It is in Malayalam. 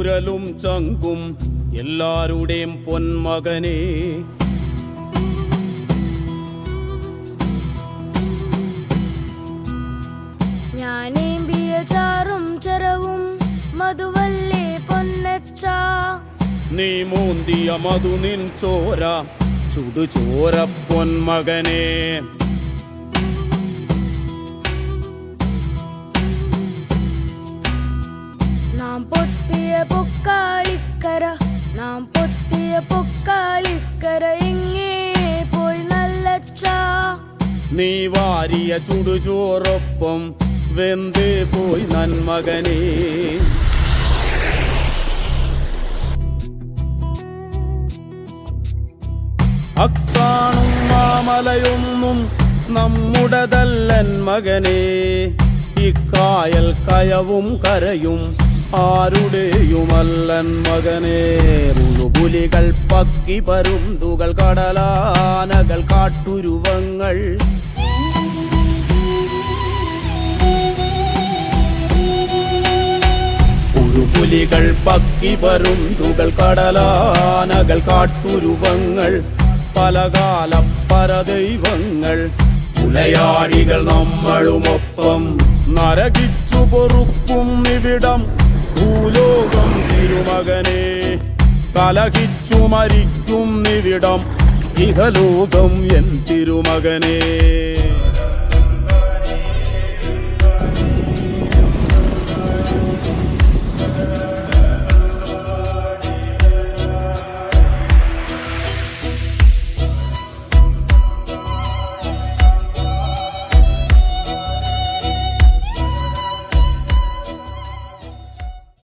ചൂരലും ചങ്കും എല്ലാരുടെയും പൊന്മകനെ. ഞാനേമ്പിയ ചാറും ചെറവും മധുവല്ലേ പൊന്നച്ച. നീ മൂന്തിയ മധു നിൻ ചോര ചുടുചോര പൊന്മകനെ. നാം പൊത്തിയ പൊക്കാളിക്കര, നാം പൊത്തിയ പൊക്കാളിക്കര എങ്ങേ പോയി നല്ലച്ച. നീ വാരിയ ചുടുചോറൊപ്പം വെന്തേ പോയി നന്മകനെ. അക്കാണും മാമലയൊന്നും നമ്മുടതല്ലൻ മകനെ. ഇക്കായൽ കയവും കരയും ആരുടെയുമല്ലൻ മകനെ. മുഴുപുലികൾ പക്കി പരുന്തുകൾ കടലാനകൾ കാട്ടുരുവങ്ങൾ പുലികൾ പക്കി പരുന്തുകൾ കടലാനകൾ കാട്ടുരുവങ്ങൾ പലകാല പരദൈവങ്ങൾ പുലയാടികൾ നമ്മളുമൊപ്പം നരകിച്ചു പൊറുക്കും ഇവിടം ഭൂലോകം തിരുമകനെ. കലഹിച്ചു മരിക്കും ഇവിടം ഇഹലോകം എൻ തിരുമകനെ.